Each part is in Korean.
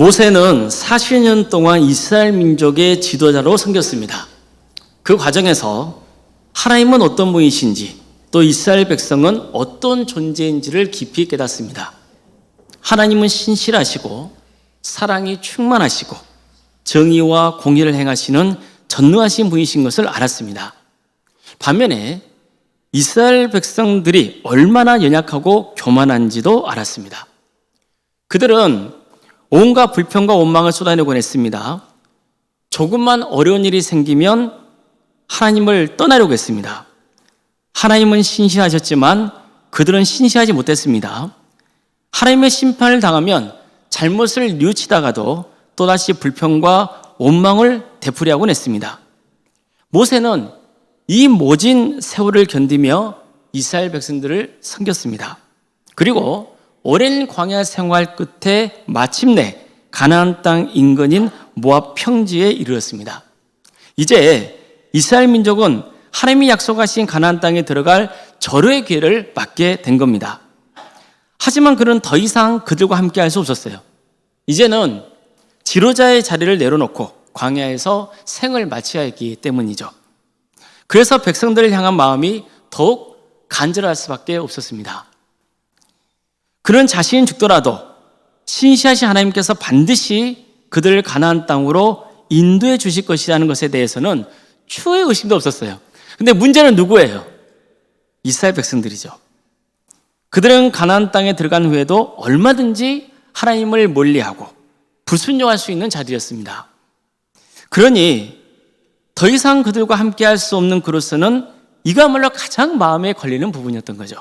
모세는 40년 동안 이스라엘 민족의 지도자로 섬겼습니다. 그 과정에서 하나님은 어떤 분이신지, 또 이스라엘 백성은 어떤 존재인지를 깊이 깨닫습니다. 하나님은 신실하시고 사랑이 충만하시고 정의와 공의를 행하시는 전능하신 분이신 것을 알았습니다. 반면에 이스라엘 백성들이 얼마나 연약하고 교만한지도 알았습니다. 그들은 온갖 불평과 원망을 쏟아내곤 했습니다. 조금만 어려운 일이 생기면 하나님을 떠나려고 했습니다. 하나님은 신실하셨지만 그들은 신실하지 못했습니다. 하나님의 심판을 당하면 잘못을 뉘우치다가도 또다시 불평과 원망을 되풀이하곤 했습니다. 모세는 이 모진 세월을 견디며 이스라엘 백성들을 섬겼습니다. 그리고 오랜 광야 생활 끝에 마침내 가나안 땅 인근인 모압 평지에 이르렀습니다. 이제 이스라엘 민족은 하나님이 약속하신 가나안 땅에 들어갈 절호의 기회를 맞게 된 겁니다. 하지만 그는 더 이상 그들과 함께 할 수 없었어요. 이제는 지도자의 자리를 내려놓고 광야에서 생을 마쳐야 했기 때문이죠. 그래서 백성들을 향한 마음이 더욱 간절할 수밖에 없었습니다. 그는 자신이 죽더라도 신실하신 하나님께서 반드시 그들을 가나안 땅으로 인도해 주실 것이라는 것에 대해서는 추후의 의심도 없었어요. 근데 문제는 누구예요? 이스라엘 백성들이죠. 그들은 가나안 땅에 들어간 후에도 얼마든지 하나님을 멀리하고 불순종할 수 있는 자들이었습니다. 그러니 더 이상 그들과 함께 할 수 없는 그로서는 이거야말로 가장 마음에 걸리는 부분이었던 거죠.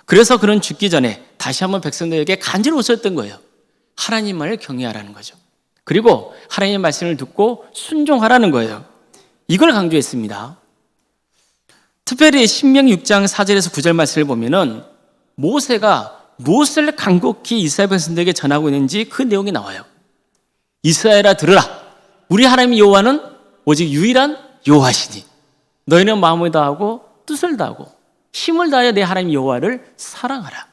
그래서 그는 죽기 전에 다시 한번 백성들에게 간절히 호소했던 거예요. 하나님만을 경외하라는 거죠. 그리고 하나님의 말씀을 듣고 순종하라는 거예요. 이걸 강조했습니다. 특별히 신명기 6장 4절에서 9절 말씀을 보면은 모세가 무엇을 간곡히 이스라엘 백성들에게 전하고 있는지 그 내용이 나와요. 이스라엘아 들으라. 우리 하나님 여호와는 오직 유일한 여호와시니 너희는 마음을 다하고 뜻을 다하고 힘을 다하여 내 하나님 여호와를 사랑하라.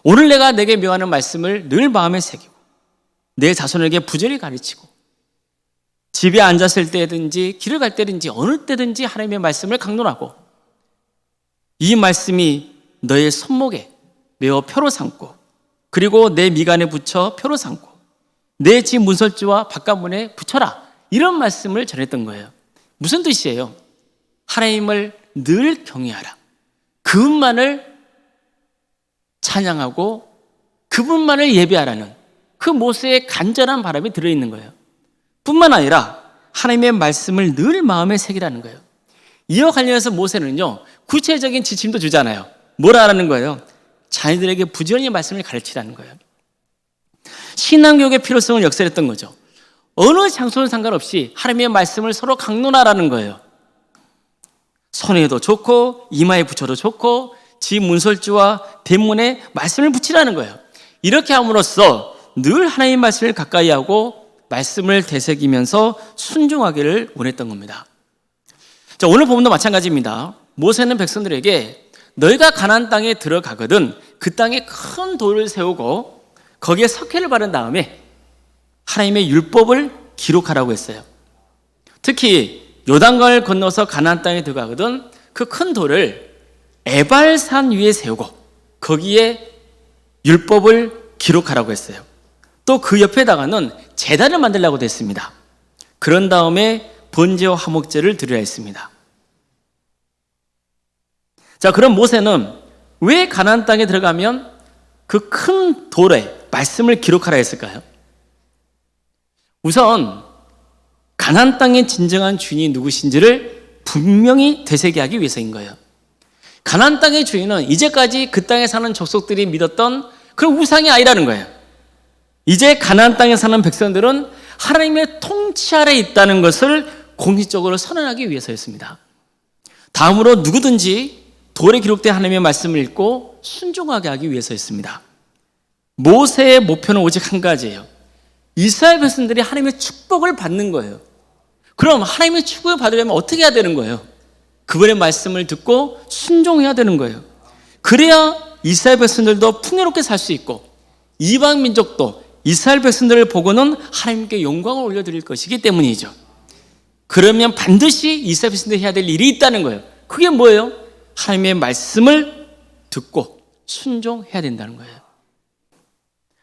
오늘 내가 내게 명하는 말씀을 늘 마음에 새기고 내 자손에게 부지런히 가르치고 집에 앉았을 때든지 길을 갈 때든지 어느 때든지 하나님의 말씀을 강론하고 이 말씀이 너의 손목에 메어 표로 삼고 그리고 내 미간에 붙여 표로 삼고 내 집 문설주와 바깥문에 붙여라. 이런 말씀을 전했던 거예요. 무슨 뜻이에요? 하나님을 늘 경외하라. 그분만을 찬양하고 그분만을 예배하라는 그 모세의 간절한 바람이 들어있는 거예요. 뿐만 아니라 하나님의 말씀을 늘 마음에 새기라는 거예요. 이와 관련해서 모세는요, 구체적인 지침도 주잖아요. 뭘 하라는 거예요? 자녀들에게 부지런히 말씀을 가르치라는 거예요. 신앙교육의 필요성을 역설했던 거죠. 어느 장소는 상관없이 하나님의 말씀을 서로 강론하라는 거예요. 손에도 좋고 이마에 붙여도 좋고 집 문설주와 대문에 말씀을 붙이라는 거예요. 이렇게 함으로써 늘 하나님의 말씀을 가까이 하고 말씀을 되새기면서 순종하기를 원했던 겁니다. 자, 오늘 본문도 마찬가지입니다. 모세는 백성들에게 너희가 가나안 땅에 들어가거든 그 땅에 큰 돌을 세우고 거기에 석회를 바른 다음에 하나님의 율법을 기록하라고 했어요. 특히 요단강을 건너서 가나안 땅에 들어가거든 그 큰 돌을 에발산 위에 세우고 거기에 율법을 기록하라고 했어요. 또 그 옆에다가는 제단을 만들라고 했습니다. 그런 다음에 번제와 화목제를 드려야 했습니다. 자, 그럼 모세는 왜 가나안 땅에 들어가면 그 큰 돌에 말씀을 기록하라 했을까요? 우선 가나안 땅의 진정한 주인이 누구신지를 분명히 되새기하기 위해서인 거예요. 가나안 땅의 주인은 이제까지 그 땅에 사는 족속들이 믿었던 그런 우상이 아니라는 거예요. 이제 가나안 땅에 사는 백성들은 하나님의 통치 아래에 있다는 것을 공식적으로 선언하기 위해서였습니다. 다음으로 누구든지 돌에 기록된 하나님의 말씀을 읽고 순종하게 하기 위해서였습니다. 모세의 목표는 오직 한 가지예요. 이스라엘 백성들이 하나님의 축복을 받는 거예요. 그럼 하나님의 축복을 받으려면 어떻게 해야 되는 거예요? 그분의 말씀을 듣고 순종해야 되는 거예요. 그래야 이스라엘 백성들도 풍요롭게 살 수 있고 이방 민족도 이스라엘 백성들을 보고는 하나님께 영광을 올려드릴 것이기 때문이죠. 그러면 반드시 이스라엘 백성들이 해야 될 일이 있다는 거예요. 그게 뭐예요? 하나님의 말씀을 듣고 순종해야 된다는 거예요.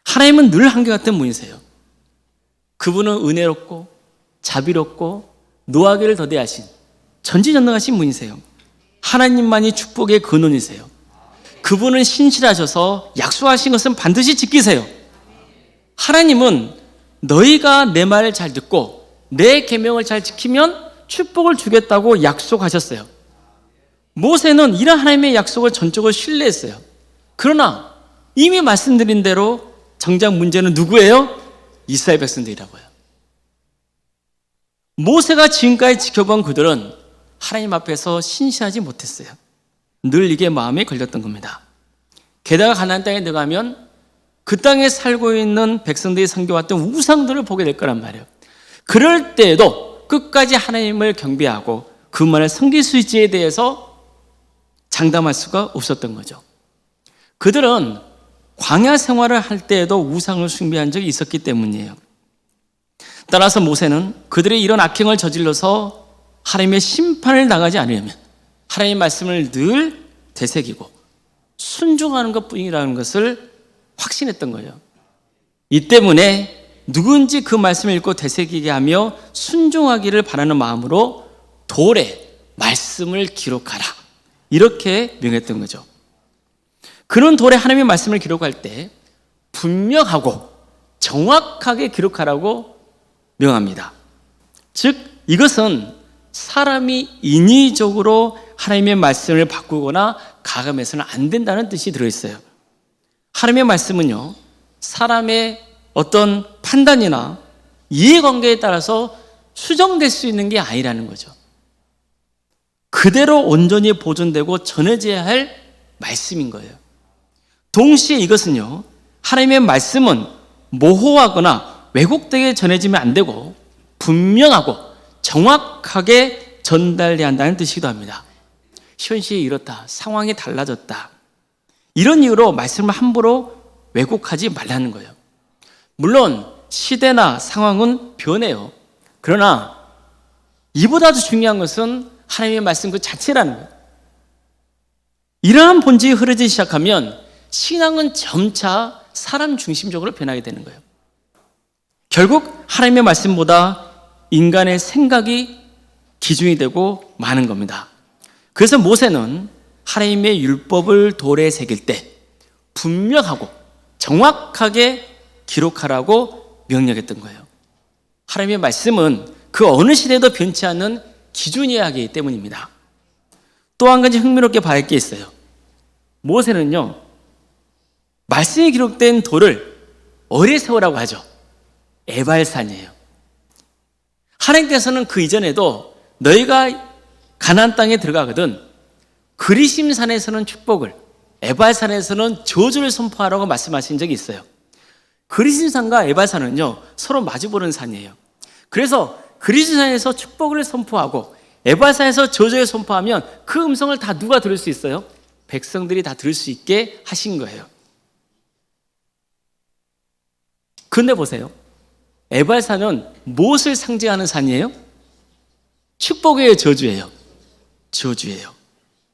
하나님은 늘 한결같은 분이세요. 그분은 은혜롭고 자비롭고 노하기를 더디하신 전지전능하신 분이세요. 하나님만이 축복의 근원이세요. 그분은 신실하셔서 약속하신 것은 반드시 지키세요. 하나님은 너희가 내 말을 잘 듣고 내 계명을 잘 지키면 축복을 주겠다고 약속하셨어요. 모세는 이런 하나님의 약속을 전적으로 신뢰했어요. 그러나 이미 말씀드린 대로 정작 문제는 누구예요? 이스라엘 백성들이라고요. 모세가 지금까지 지켜본 그들은 하나님 앞에서 신실하지 못했어요. 늘 이게 마음에 걸렸던 겁니다. 게다가 가나안 땅에 들어가면 그 땅에 살고 있는 백성들이 섬겨왔던 우상들을 보게 될 거란 말이에요. 그럴 때에도 끝까지 하나님을 경배하고 그만을 섬길 수 있지에 대해서 장담할 수가 없었던 거죠. 그들은 광야 생활을 할 때에도 우상을 숭배한 적이 있었기 때문이에요. 따라서 모세는 그들의 이런 악행을 저질러서 하나님의 심판을 당하지 않으려면 하나님의 말씀을 늘 되새기고 순종하는 것뿐이라는 것을 확신했던 거예요. 이 때문에 누군지 그 말씀을 읽고 되새기게 하며 순종하기를 바라는 마음으로 돌에 말씀을 기록하라, 이렇게 명했던 거죠. 그는 돌에 하나님의 말씀을 기록할 때 분명하고 정확하게 기록하라고 명합니다. 즉 이것은 사람이 인위적으로 하나님의 말씀을 바꾸거나 가감해서는 안 된다는 뜻이 들어있어요. 하나님의 말씀은요, 사람의 어떤 판단이나 이해관계에 따라서 수정될 수 있는 게 아니라는 거죠. 그대로 온전히 보존되고 전해져야 할 말씀인 거예요. 동시에 이것은요, 하나님의 말씀은 모호하거나 왜곡되게 전해지면 안 되고 분명하고 정확하게 전달돼야 한다는 뜻이기도 합니다. 현실이 이렇다, 상황이 달라졌다, 이런 이유로 말씀을 함부로 왜곡하지 말라는 거예요. 물론 시대나 상황은 변해요. 그러나 이보다도 중요한 것은 하나님의 말씀 그 자체라는 거예요. 이러한 본질이 흐르기 시작하면 신앙은 점차 사람 중심적으로 변하게 되는 거예요. 결국 하나님의 말씀보다 인간의 생각이 기준이 되고 마는 겁니다. 그래서 모세는 하나님의 율법을 돌에 새길 때 분명하고 정확하게 기록하라고 명령했던 거예요. 하나님의 말씀은 그 어느 시대에도 변치 않는 기준이어야 하기 때문입니다. 또 한 가지 흥미롭게 봐야 할 게 있어요. 모세는요, 말씀이 기록된 돌을 어디에 세우라고 하죠? 에발산이에요. 하나님께서는 그 이전에도 너희가 가나안 땅에 들어가거든 그리심산에서는 축복을, 에발산에서는 저주를 선포하라고 말씀하신 적이 있어요. 그리심산과 에발산은요, 서로 마주보는 산이에요. 그래서 그리심산에서 축복을 선포하고 에발산에서 저주를 선포하면 그 음성을 다 누가 들을 수 있어요? 백성들이 다 들을 수 있게 하신 거예요. 근데 보세요. 에발산은 무엇을 상징하는 산이에요? 축복이에요, 저주예요? 저주예요.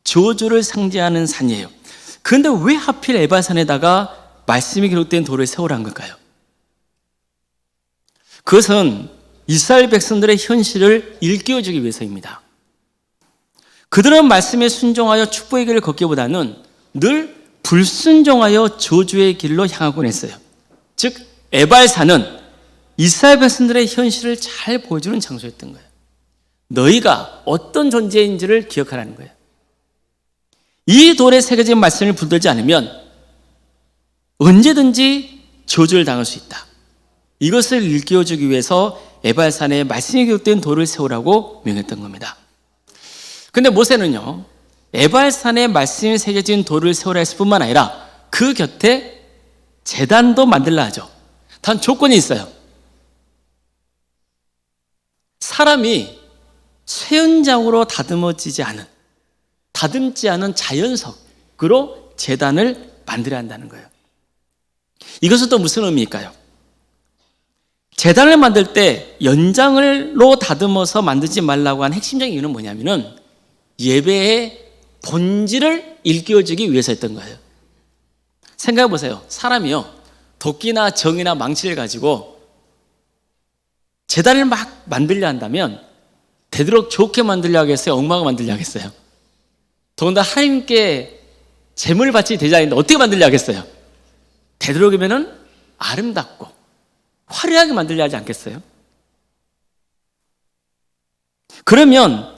저주를 상징하는 산이에요. 그런데 왜 하필 에발산에다가 말씀이 기록된 돌을 세우라는 걸까요? 그것은 이스라엘 백성들의 현실을 일깨워주기 위해서입니다. 그들은 말씀에 순종하여 축복의 길을 걷기보다는 늘 불순종하여 저주의 길로 향하곤 했어요. 즉 에발산은 이스라엘 백성들의 현실을 잘 보여주는 장소였던 거예요. 너희가 어떤 존재인지를 기억하라는 거예요. 이 돌에 새겨진 말씀을 붙들지 않으면 언제든지 저주를 당할 수 있다. 이것을 일깨워주기 위해서 에발산에 말씀이 기록된 돌을 세우라고 명했던 겁니다. 근데 모세는요, 에발산에 말씀이 새겨진 돌을 세우라 했을 뿐만 아니라 그 곁에 제단도 만들라 하죠. 단 조건이 있어요. 사람이 쇠연장으로 다듬지 않은 자연석으로 제단을 만들어야 한다는 거예요. 이것은 또 무슨 의미일까요? 제단을 만들 때 연장으로 다듬어서 만들지 말라고 한 핵심적인 이유는 뭐냐면은 예배의 본질을 일깨워주기 위해서였던 거예요. 생각해 보세요. 사람이요, 도끼나 정이나 망치를 가지고 제단을 막 만들려 한다면 되도록 좋게 만들려 하겠어요? 엉망을 만들려 하겠어요? 더군다나 하나님께 제물을 바치 대장인데 어떻게 만들려 하겠어요? 되도록이면은 아름답고 화려하게 만들려 하지 않겠어요? 그러면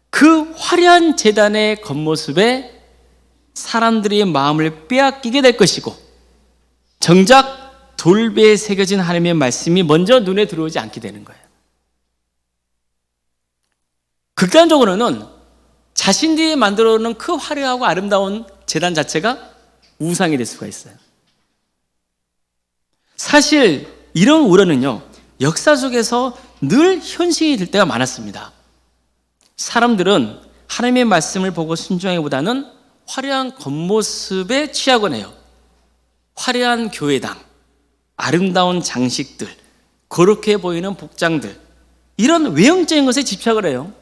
그 화려한 제단의 겉모습에 사람들의 마음을 빼앗기게 될 것이고, 정작 돌배에 새겨진 하나님의 말씀이 먼저 눈에 들어오지 않게 되는 거예요. 극단적으로는 자신들이 만들어 놓은 그 화려하고 아름다운 제단 자체가 우상이 될 수가 있어요. 사실 이런 우려는요, 역사 속에서 늘 현실이 될 때가 많았습니다. 사람들은 하나님의 말씀을 보고 순종하기보다는 화려한 겉모습에 취하곤 해요. 화려한 교회당, 아름다운 장식들, 거룩해 보이는 복장들, 이런 외형적인 것에 집착을 해요.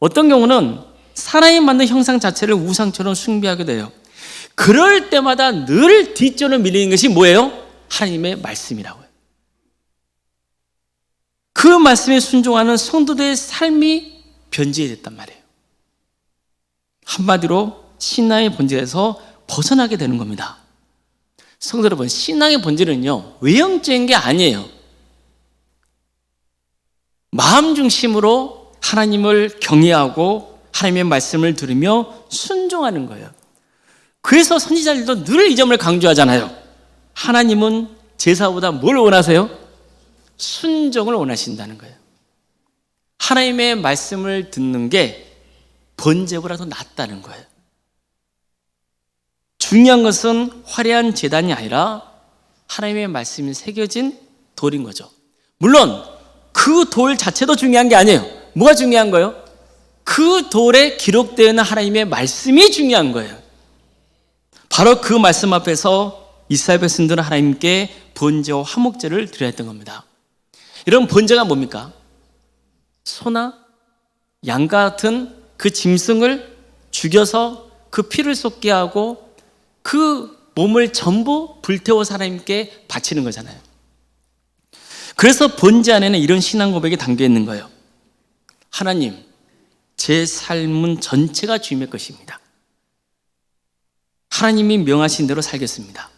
어떤 경우는 사람이 만든 형상 자체를 우상처럼 숭배하게 돼요. 그럴 때마다 늘 뒷전을 밀리는 것이 뭐예요? 하나님의 말씀이라고요. 그 말씀에 순종하는 성도들의 삶이 변질됐단 말이에요. 한마디로 신앙의 본질에서 벗어나게 되는 겁니다. 성도 여러분, 신앙의 본질은요, 외형적인 게 아니에요. 마음 중심으로 하나님을 경외하고 하나님의 말씀을 들으며 순종하는 거예요. 그래서 선지자들도 늘 이 점을 강조하잖아요. 하나님은 제사보다 뭘 원하세요? 순종을 원하신다는 거예요. 하나님의 말씀을 듣는 게 번제보다 더 낫다는 거예요. 중요한 것은 화려한 제단이 아니라 하나님의 말씀이 새겨진 돌인 거죠. 물론 그 돌 자체도 중요한 게 아니에요. 뭐가 중요한 거예요? 그 돌에 기록되어 있는 하나님의 말씀이 중요한 거예요. 바로 그 말씀 앞에서 이스라엘 백성들은 하나님께 번제와 화목제를 드려야 했던 겁니다. 이런 번제가 뭡니까? 소나 양과 같은 그 짐승을 죽여서 그 피를 쏟게 하고 그 몸을 전부 불태워서 하나님께 바치는 거잖아요. 그래서 번제 안에는 이런 신앙 고백이 담겨 있는 거예요. 하나님, 제 삶은 전체가 주님의 것입니다. 하나님이 명하신 대로 살겠습니다.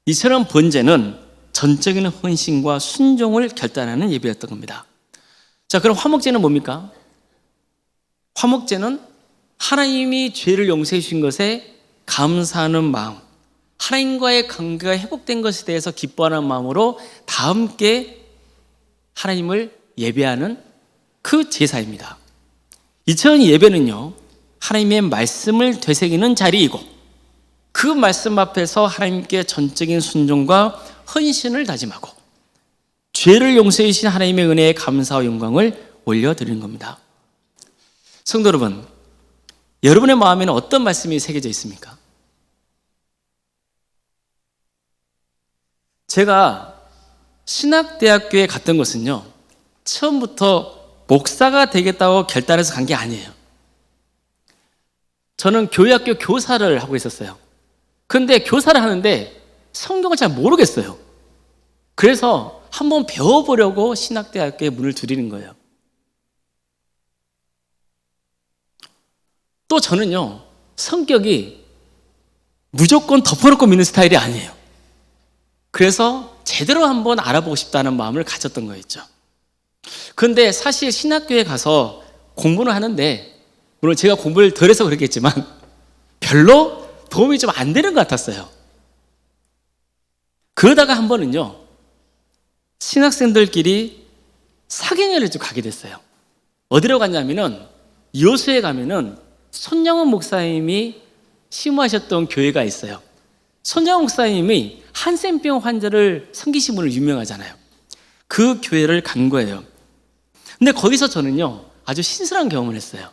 이처럼 번제는 전적인 헌신과 순종을 결단하는 예배였던 겁니다. 자, 그럼 화목제는 뭡니까? 화목제는 하나님이 죄를 용서해 주신 것에 감사하는 마음, 하나님과의 관계가 회복된 것에 대해서 기뻐하는 마음으로 다 함께 하나님을 예배하는 그 제사입니다. 이처럼 예배는요, 하나님의 말씀을 되새기는 자리이고, 그 말씀 앞에서 하나님께 전적인 순종과 헌신을 다짐하고 죄를 용서해 주신 하나님의 은혜에 감사와 영광을 올려드리는 겁니다. 성도 여러분, 여러분의 마음에는 어떤 말씀이 새겨져 있습니까? 제가 신학대학교에 갔던 것은요, 처음부터 목사가 되겠다고 결단해서 간 게 아니에요. 저는 교회학교 교사를 하고 있었어요. 그런데 교사를 하는데 성경을 잘 모르겠어요. 그래서 한번 배워보려고 신학대학교에 문을 두드리는 거예요. 또 저는요, 성격이 무조건 덮어놓고 믿는 스타일이 아니에요. 그래서 제대로 한번 알아보고 싶다는 마음을 가졌던 거였죠. 그런데 사실 신학교에 가서 공부를 하는데, 물론 제가 공부를 덜 해서 그렇겠지만 별로 도움이 좀 안 되는 것 같았어요. 그러다가 한 번은요, 신학생들끼리 사경회를 좀 가게 됐어요. 어디로 갔냐면은 여수에 가면은 손양원 목사님이 심호하셨던 교회가 있어요. 손양원 목사님이 한센병 환자를 섬기신 분으로 유명하잖아요. 그 교회를 간 거예요. 근데 거기서 저는요, 아주 신선한 경험을 했어요.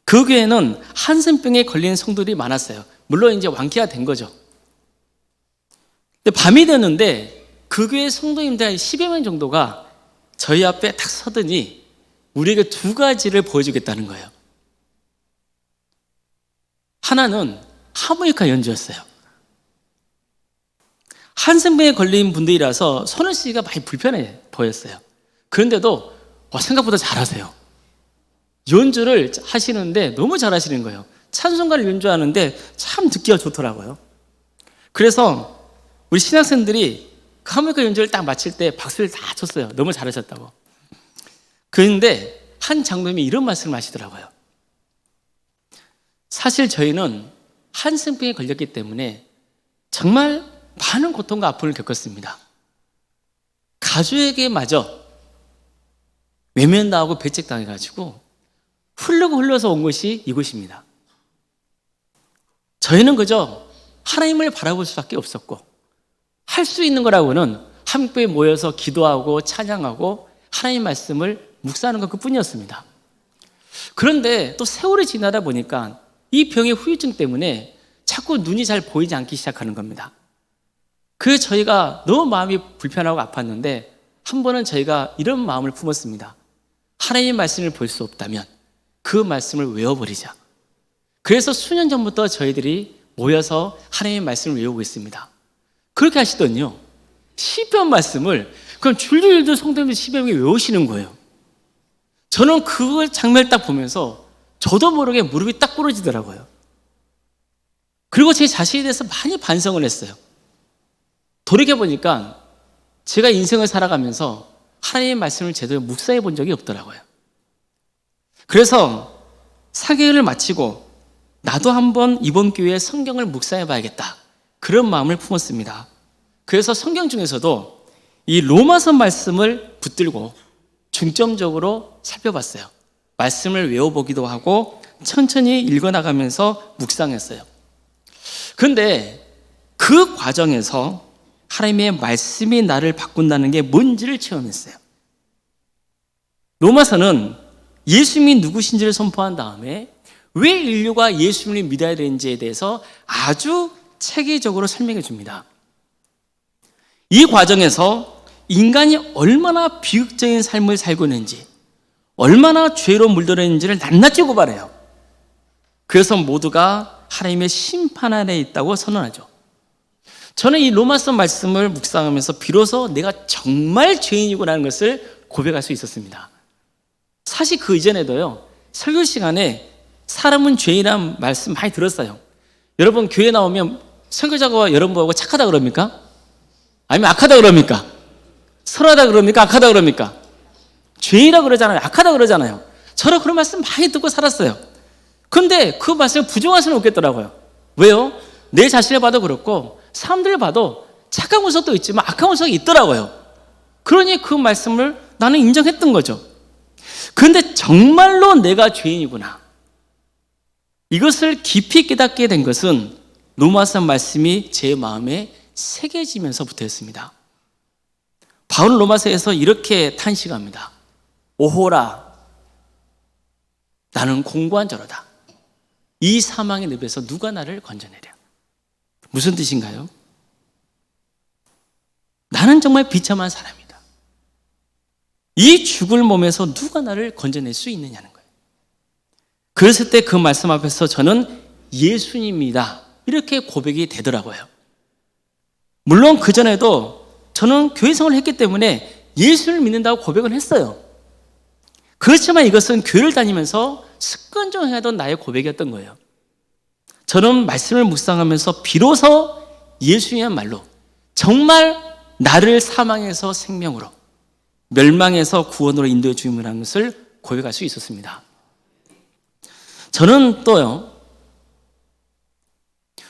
그 교회는 한센병에 걸린 성도들이 많았어요. 물론 이제 완쾌가 된 거죠. 근데 밤이 됐는데 그 교회 성도님들 한 10여 명 정도가 저희 앞에 딱 서더니 우리에게 두 가지를 보여주겠다는 거예요. 하나는 하모니카 연주였어요. 한센병에 걸린 분들이라서 손을 쓰기가 많이 불편해 보였어요. 그런데도 생각보다 잘하세요. 연주를 하시는데 너무 잘하시는 거예요. 찬송가를 연주하는데 참 듣기가 좋더라고요. 그래서 우리 신학생들이 그 하모니카 연주를 딱 마칠 때 박수를 다 쳤어요. 너무 잘하셨다고. 그런데 한 장로님이 이런 말씀을 하시더라고요. 사실 저희는 한센병에 걸렸기 때문에 정말 많은 고통과 아픔을 겪었습니다. 가족에게마저 외면당하고 배척당해가지고 흘러서 온 것이 이곳입니다. 저희는 그저 하나님을 바라볼 수밖에 없었고 할 수 있는 거라고는 함께 모여서 기도하고 찬양하고 하나님 말씀을 묵상하는 것 그뿐이었습니다. 그런데 또 세월이 지나다 보니까 이 병의 후유증 때문에 자꾸 눈이 잘 보이지 않기 시작하는 겁니다. 그래서 저희가 너무 마음이 불편하고 아팠는데 한 번은 저희가 이런 마음을 품었습니다. 하나님의 말씀을 볼 수 없다면 그 말씀을 외워버리자. 그래서 수년 전부터 저희들이 모여서 하나님의 말씀을 외우고 있습니다. 그렇게 하시더니요, 시편 말씀을 그럼 줄줄줄 성도님들 시편을 외우시는 거예요. 저는 그 장면을 딱 보면서 저도 모르게 무릎이 딱 꿇어지더라고요. 그리고 제 자신에 대해서 많이 반성을 했어요. 돌이켜보니까 제가 인생을 살아가면서 하나님의 말씀을 제대로 묵상해 본 적이 없더라고요. 그래서 4개월을 마치고 나도 한번 이번 기회에 성경을 묵상해 봐야겠다, 그런 마음을 품었습니다. 그래서 성경 중에서도 이 로마서 말씀을 붙들고 중점적으로 살펴봤어요. 말씀을 외워보기도 하고 천천히 읽어나가면서 묵상했어요. 그런데 그 과정에서 하나님의 말씀이 나를 바꾼다는 게 뭔지를 체험했어요. 로마서는 예수님이 누구신지를 선포한 다음에 왜 인류가 예수님을 믿어야 되는지에 대해서 아주 체계적으로 설명해 줍니다. 이 과정에서 인간이 얼마나 비극적인 삶을 살고 있는지, 얼마나 죄로 물들어 있는지를 낱낱이 고발해요. 그래서 모두가 하나님의 심판 아래 있다고 선언하죠. 저는 이 로마서 말씀을 묵상하면서 비로소 내가 정말 죄인이구나라는 것을 고백할 수 있었습니다. 사실 그 이전에도요, 설교 시간에 사람은 죄인이라는 말씀 많이 들었어요. 여러분 교회 나오면 설교자가 여러분보고 착하다 그럽니까? 아니면 악하다 그럽니까? 선하다 그럽니까? 악하다 그럽니까? 죄인이라 그러잖아요. 악하다 그러잖아요. 저는 그런 말씀 많이 듣고 살았어요. 그런데 그 말씀을 부정할 수는 없겠더라고요. 왜요? 내 자신을 봐도 그렇고 사람들을 봐도 착한 모습도 있지만 악한 모습이 있더라고요. 그러니 그 말씀을 나는 인정했던 거죠. 그런데 정말로 내가 죄인이구나, 이것을 깊이 깨닫게 된 것은 로마서 말씀이 제 마음에 새겨지면서부터였습니다. 바울은 로마서에서 이렇게 탄식합니다. 오호라, 나는 공고한 자로다. 이 사망의 늪에서 누가 나를 건져내랴. 무슨 뜻인가요? 나는 정말 비참한 사람이다. 이 죽을 몸에서 누가 나를 건져낼 수 있느냐는 거예요. 그랬을 때 그 말씀 앞에서 저는 예수님이다, 이렇게 고백이 되더라고요. 물론 그전에도 저는 교회 생활을 했기 때문에 예수를 믿는다고 고백을 했어요. 그렇지만 이것은 교회를 다니면서 습관적으로 해던 나의 고백이었던 거예요. 저는 말씀을 묵상하면서 비로소 예수님의 말로 정말 나를 사망에서 생명으로, 멸망에서 구원으로 인도해 주님이라는 것을 고백할 수 있었습니다. 저는 또요,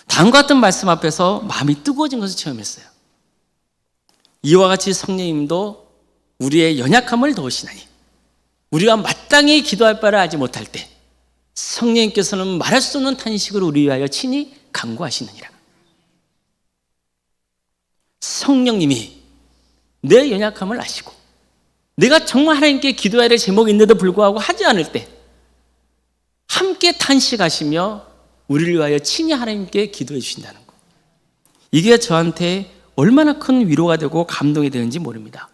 다음과 같은 말씀 앞에서 마음이 뜨거워진 것을 체험했어요. 이와 같이 성령님도 우리의 연약함을 도우시나니 우리가 마땅히 기도할 바를 알지 못할 때 성령님께서는 말할 수 없는 탄식으로 우리 위하여 친히 간구하시느니라. 성령님이 내 연약함을 아시고 내가 정말 하나님께 기도해야 될 제목이 있는데도 불구하고 하지 않을 때 함께 탄식하시며 우리를 위하여 친히 하나님께 기도해 주신다는 것, 이게 저한테 얼마나 큰 위로가 되고 감동이 되는지 모릅니다.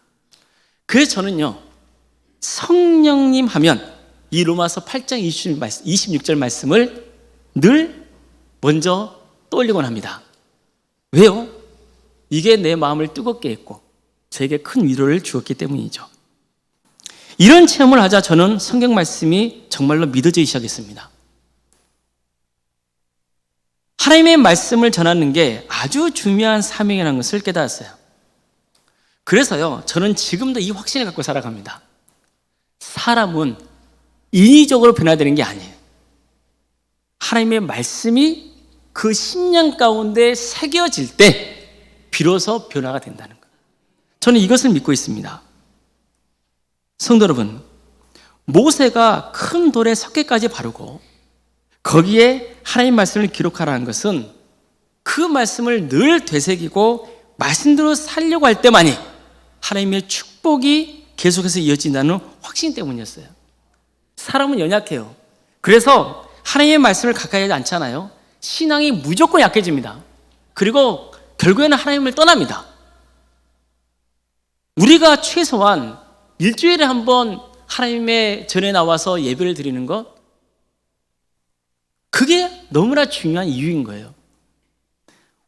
그래서 저는요, 성령님 하면 이 로마서 8장 26절 말씀을 늘 먼저 떠올리곤 합니다. 왜요? 이게 내 마음을 뜨겁게 했고 저에게 큰 위로를 주었기 때문이죠. 이런 체험을 하자 저는 성경 말씀이 정말로 믿어지기 시작했습니다. 하나님의 말씀을 전하는 게 아주 중요한 사명이라는 것을 깨달았어요. 그래서요, 저는 지금도 이 확신을 갖고 살아갑니다. 사람은 인위적으로 변화되는 게 아니에요. 하나님의 말씀이 그 심령 가운데 새겨질 때 비로소 변화가 된다는 거예요. 저는 이것을 믿고 있습니다. 성도 여러분, 모세가 큰 돌에 석회까지 바르고 거기에 하나님 말씀을 기록하라는 것은 그 말씀을 늘 되새기고 말씀대로 살려고 할 때만이 하나님의 축복이 계속해서 이어진다는 확신 때문이었어요. 사람은 연약해요. 그래서 하나님의 말씀을 가까이 하지 않잖아요. 신앙이 무조건 약해집니다. 그리고 결국에는 하나님을 떠납니다. 우리가 최소한 일주일에 한 번 하나님의 전에 나와서 예배를 드리는 것, 그게 너무나 중요한 이유인 거예요.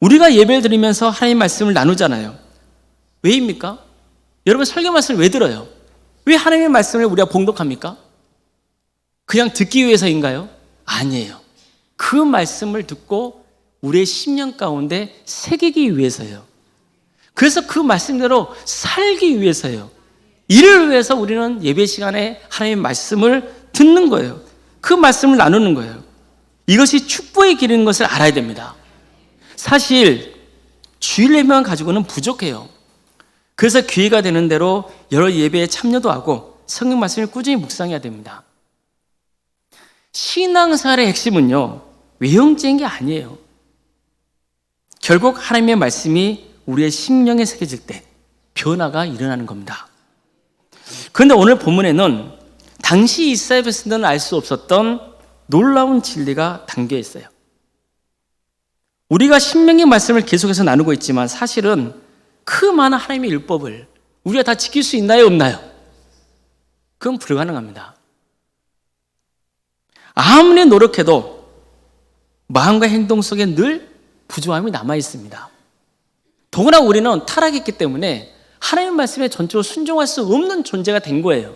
우리가 예배를 드리면서 하나님 말씀을 나누잖아요. 왜입니까? 여러분, 설교 말씀을 왜 들어요? 왜 하나님의 말씀을 우리가 봉독합니까? 그냥 듣기 위해서인가요? 아니에요. 그 말씀을 듣고 우리의 심령 가운데 새기기 위해서요. 그래서 그 말씀대로 살기 위해서요. 이를 위해서 우리는 예배 시간에 하나님의 말씀을 듣는 거예요. 그 말씀을 나누는 거예요. 이것이 축복의 길인 것을 알아야 됩니다. 사실 주일 예배만 가지고는 부족해요. 그래서 기회가 되는 대로 여러 예배에 참여도 하고 성경 말씀을 꾸준히 묵상해야 됩니다. 신앙생활의 핵심은요, 외형적인 게 아니에요. 결국 하나님의 말씀이 우리의 심령에 새겨질 때 변화가 일어나는 겁니다. 그런데 오늘 본문에는 당시 이스라엘 백성들은 알 수 없었던 놀라운 진리가 담겨 있어요. 우리가 신명기 말씀을 계속해서 나누고 있지만 사실은 그 많은 하나님의 율법을 우리가 다 지킬 수 있나요, 없나요? 그건 불가능합니다. 아무리 노력해도 마음과 행동 속에 늘 부조함이 남아 있습니다. 더구나 우리는 타락했기 때문에 하나님 말씀에 전적으로 순종할 수 없는 존재가 된 거예요.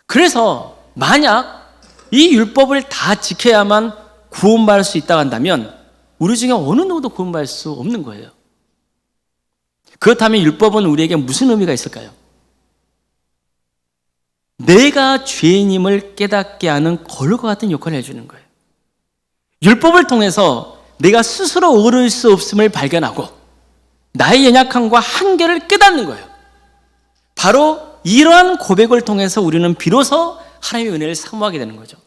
그래서 만약 이 율법을 다 지켜야만 구원받을 수 있다고 한다면 우리 중에 어느 누구도 구원받을 수 없는 거예요. 그렇다면 율법은 우리에게 무슨 의미가 있을까요? 내가 죄인임을 깨닫게 하는 거울과 같은 역할을 해주는 거예요. 율법을 통해서 내가 스스로 얻을 수 없음을 발견하고 나의 연약함과 한계를 깨닫는 거예요. 바로 이러한 고백을 통해서 우리는 비로소 하나님의 은혜를 사모하게 되는 거죠.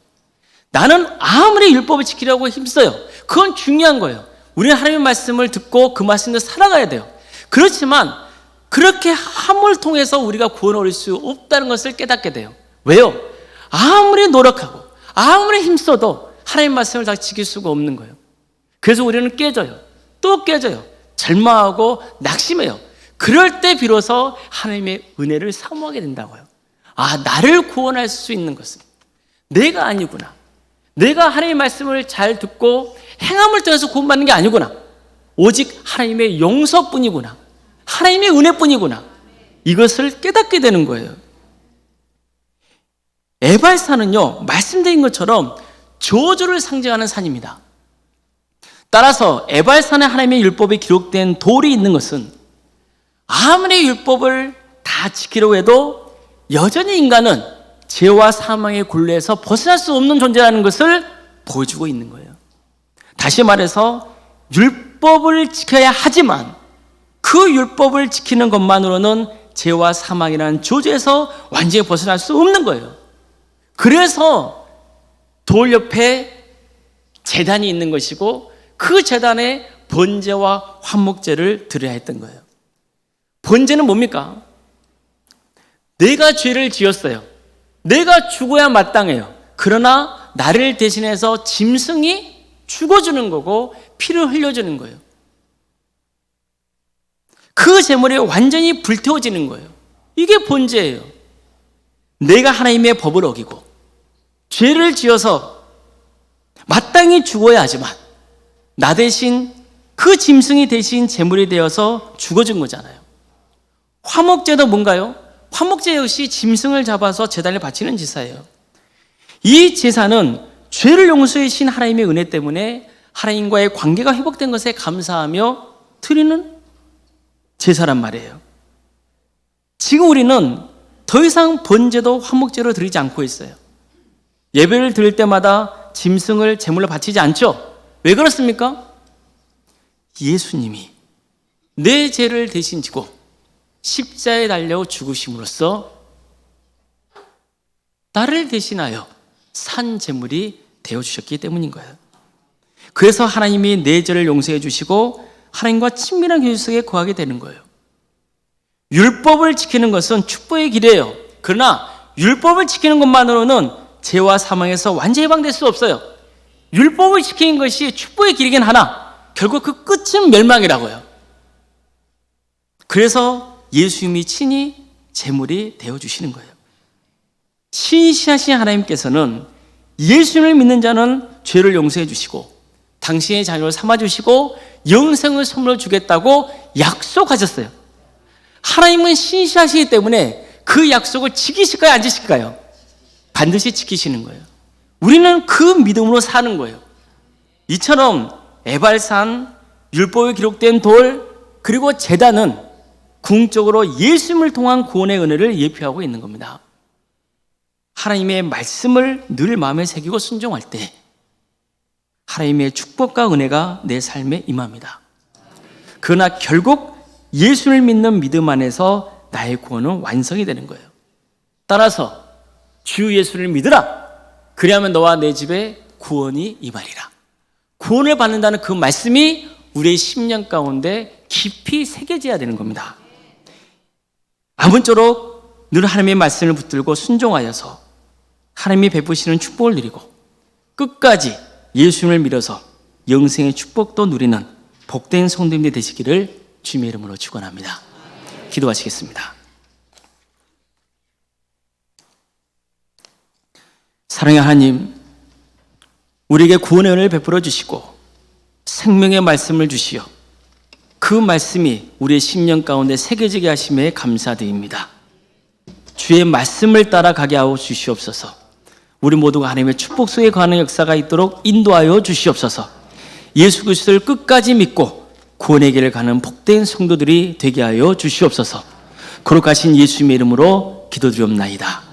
나는 아무리 율법을 지키려고 힘써요. 그건 중요한 거예요. 우리는 하나님의 말씀을 듣고 그 말씀대로 살아가야 돼요. 그렇지만 그렇게 함을 통해서 우리가 구원을 얻을 수 없다는 것을 깨닫게 돼요. 왜요? 아무리 노력하고 아무리 힘써도 하나님의 말씀을 다 지킬 수가 없는 거예요. 그래서 우리는 깨져요. 또 깨져요. 절망하고 낙심해요. 그럴 때 비로소 하나님의 은혜를 사모하게 된다고요. 아, 나를 구원할 수 있는 것은 내가 아니구나. 내가 하나님의 말씀을 잘 듣고 행함을 통해서 구원받는 게 아니구나. 오직 하나님의 용서뿐이구나. 하나님의 은혜뿐이구나. 이것을 깨닫게 되는 거예요. 에발산은요, 말씀드린 것처럼 저주를 상징하는 산입니다. 따라서 에발산에 하나님의 율법이 기록된 돌이 있는 것은 아무리 율법을 다 지키려고 해도 여전히 인간은 죄와 사망의 굴레에서 벗어날 수 없는 존재라는 것을 보여주고 있는 거예요. 다시 말해서 율법을 지켜야 하지만 그 율법을 지키는 것만으로는 죄와 사망이라는 저주에서 완전히 벗어날 수 없는 거예요. 그래서 돌 옆에 제단이 있는 것이고 그 제단에 번제와 화목제를 드려야 했던 거예요. 번제는 뭡니까? 내가 죄를 지었어요. 내가 죽어야 마땅해요. 그러나 나를 대신해서 짐승이 죽어주는 거고 피를 흘려주는 거예요. 그 제물에 완전히 불태워지는 거예요. 이게 본죄예요. 내가 하나님의 법을 어기고 죄를 지어서 마땅히 죽어야 하지만 나 대신 그 짐승이 대신 제물이 되어서 죽어준 거잖아요. 화목제도 뭔가요? 화목제 역시 짐승을 잡아서 제단에 바치는 제사예요. 이 제사는 죄를 용서해 주신 하나님의 은혜 때문에 하나님과의 관계가 회복된 것에 감사하며 드리는 제사란 말이에요. 지금 우리는 더 이상 번제도 화목제로 드리지 않고 있어요. 예배를 드릴 때마다 짐승을 제물로 바치지 않죠? 왜 그렇습니까? 예수님이 내 죄를 대신 지고 십자가에 달려 죽으심으로써 나를 대신하여 산 제물이 되어주셨기 때문인 거예요. 그래서 하나님이 내 죄를 용서해 주시고 하나님과 친밀한 교제 속에 거하게 되는 거예요. 율법을 지키는 것은 축복의 길이에요. 그러나 율법을 지키는 것만으로는 죄와 사망에서 완전히 해방될 수 없어요. 율법을 지키는 것이 축복의 길이긴 하나 결국 그 끝은 멸망이라고요. 그래서 예수님이 친히 제물이 되어주시는 거예요. 신실하신 하나님께서는 예수님을 믿는 자는 죄를 용서해 주시고 당신의 자녀를 삼아주시고 영생을 선물로 주겠다고 약속하셨어요. 하나님은 신실하시기 때문에 그 약속을 지키실까요? 안 지킬까요? 반드시 지키시는 거예요. 우리는 그 믿음으로 사는 거예요. 이처럼 에발산, 율법에 기록된 돌, 그리고 제단은 궁극적으로 예수님을 통한 구원의 은혜를 예표하고 있는 겁니다. 하나님의 말씀을 늘 마음에 새기고 순종할 때 하나님의 축복과 은혜가 내 삶에 임합니다. 그러나 결국 예수를 믿는 믿음 안에서 나의 구원은 완성이 되는 거예요. 따라서 주 예수를 믿으라. 그리하면 너와 내 집에 구원이 임하리라. 구원을 받는다는 그 말씀이 우리의 심령 가운데 깊이 새겨져야 되는 겁니다. 아무쪼록 늘 하나님의 말씀을 붙들고 순종하여서 하나님이 베푸시는 축복을 누리고 끝까지 예수님을 믿어서 영생의 축복도 누리는 복된 성도님들 되시기를 주님의 이름으로 축원합니다. 기도하시겠습니다. 사랑의 하나님, 우리에게 구원의 은혜를 베풀어 주시고 생명의 말씀을 주시어 그 말씀이 우리의 심령 가운데 새겨지게 하심에 감사드립니다. 주의 말씀을 따라가게 하여 주시옵소서. 우리 모두가 하나님의 축복 속에 거하는 역사가 있도록 인도하여 주시옵소서. 예수 그리스도를 끝까지 믿고 구원의 길을 가는 복된 성도들이 되게 하여 주시옵소서. 거룩하신 예수님의 이름으로 기도드리옵나이다.